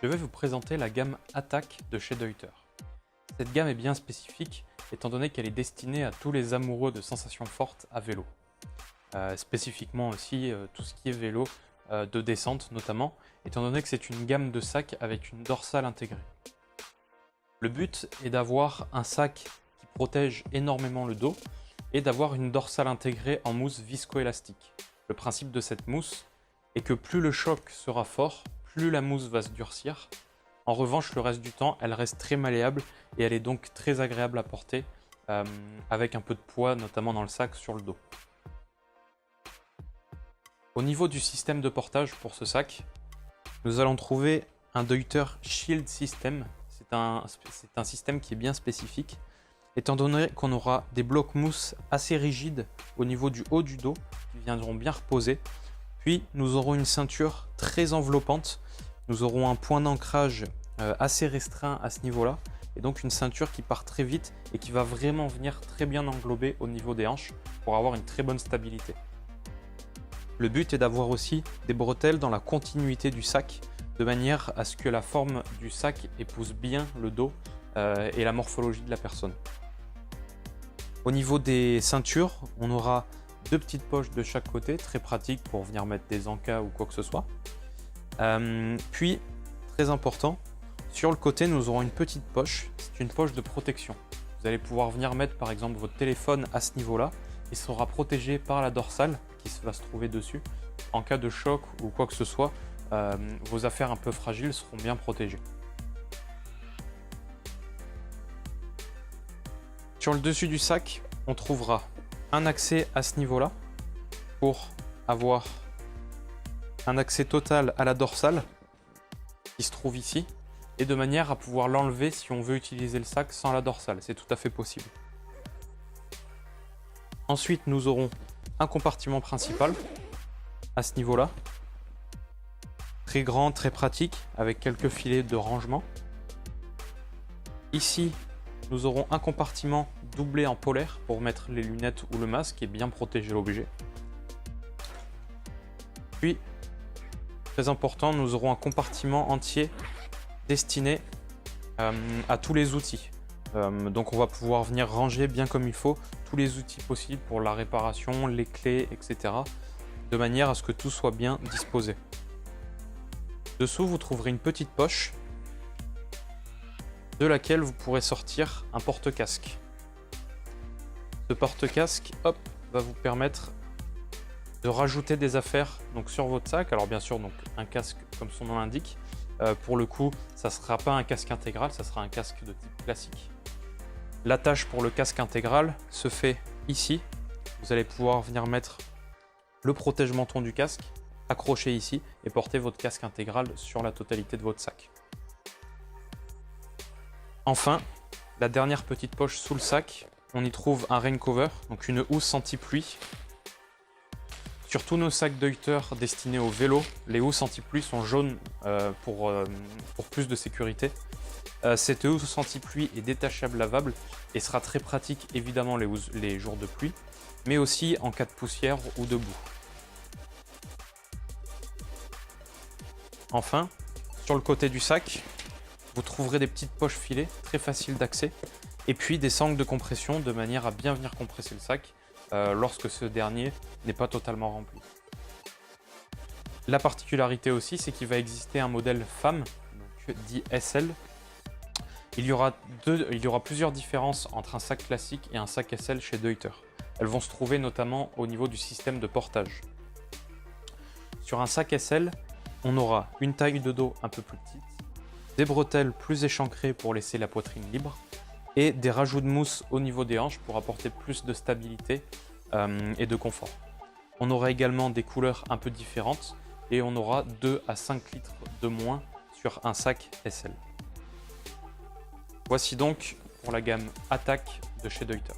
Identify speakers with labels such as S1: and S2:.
S1: je vais vous présenter la gamme Attack de chez Deuter. Cette gamme est bien spécifique étant donné qu'elle est destinée à tous les amoureux de sensations fortes à vélo. Spécifiquement aussi tout ce qui est vélo de descente notamment, étant donné que c'est une gamme de sacs avec une dorsale intégrée. Le but est d'avoir un sac qui protège énormément le dos et d'avoir une dorsale intégrée en mousse viscoélastique. Le principe de cette mousse est que plus le choc sera fort, plus la mousse va se durcir. En revanche, le reste du temps, elle reste très malléable et elle est donc très agréable à porter avec un peu de poids, notamment dans le sac sur le dos. Au niveau du système de portage pour ce sac, nous allons trouver un Deuter Shield System. C'est un système qui est bien spécifique, étant donné qu'on aura des blocs mousse assez rigides au niveau du haut du dos, qui viendront bien reposer. Puis nous aurons une ceinture très enveloppante, nous aurons un point d'ancrage assez restreint à ce niveau-là, et donc une ceinture qui part très vite et qui va vraiment venir très bien englober au niveau des hanches pour avoir une très bonne stabilité. Le but est d'avoir aussi des bretelles dans la continuité du sac, de manière à ce que la forme du sac épouse bien le dos et la morphologie de la personne. Au niveau des ceintures, on aura deux petites poches de chaque côté, très pratique pour venir mettre des encas ou quoi que ce soit. Puis, très important, sur le côté, nous aurons une petite poche, c'est une poche de protection. Vous allez pouvoir venir mettre par exemple votre téléphone à ce niveau-là, il sera protégé par la dorsale qui va se trouver dessus. En cas de choc ou quoi que ce soit, vos affaires un peu fragiles seront bien protégées. Sur le dessus du sac, on trouvera un accès à ce niveau-là pour avoir un accès total à la dorsale qui se trouve ici et de manière à pouvoir l'enlever si on veut utiliser le sac sans la dorsale. C'est tout à fait possible. Ensuite, nous aurons un compartiment principal à ce niveau-là. Très grand, très pratique avec quelques filets de rangement. Ici, nous aurons un compartiment doublé en polaire pour mettre les lunettes ou le masque et bien protéger l'objet. Puis, très important, nous aurons un compartiment entier destiné à tous les outils. Donc on va pouvoir venir ranger bien comme il faut tous les outils possibles pour la réparation, les clés, etc. de manière à ce que tout soit bien disposé. Dessous, vous trouverez une petite poche de laquelle vous pourrez sortir un porte-casque. Ce porte-casque, hop, va vous permettre de rajouter des affaires donc, sur votre sac. Alors bien sûr, donc, un casque comme son nom l'indique. Pour le coup, ça ne sera pas un casque intégral, ça sera un casque de type classique. L'attache pour le casque intégral se fait ici. Vous allez pouvoir venir mettre le protège-menton du casque, accrocher ici et porter votre casque intégral sur la totalité de votre sac. Enfin, la dernière petite poche sous le sac, on y trouve un rain cover, donc une housse anti-pluie. Sur tous nos sacs Deuter destinés au vélo, les housses anti-pluie sont jaunes pour plus de sécurité. Cette housse anti-pluie est détachable, lavable et sera très pratique évidemment les jours de pluie, mais aussi en cas de poussière ou de boue. Enfin, sur le côté du sac, vous trouverez des petites poches filets, très faciles d'accès, et puis des sangles de compression de manière à bien venir compresser le sac lorsque ce dernier n'est pas totalement rempli. La particularité aussi, c'est qu'il va exister un modèle femme, donc dit SL. Il y aura plusieurs différences entre un sac classique et un sac SL chez Deuter. Elles vont se trouver notamment au niveau du système de portage. Sur un sac SL, on aura une taille de dos un peu plus petite, des bretelles plus échancrées pour laisser la poitrine libre et des rajouts de mousse au niveau des hanches pour apporter plus de stabilité et de confort. On aura également des couleurs un peu différentes et on aura 2 à 5 litres de moins sur un sac SL. Voici donc pour la gamme Attack de chez Deuter.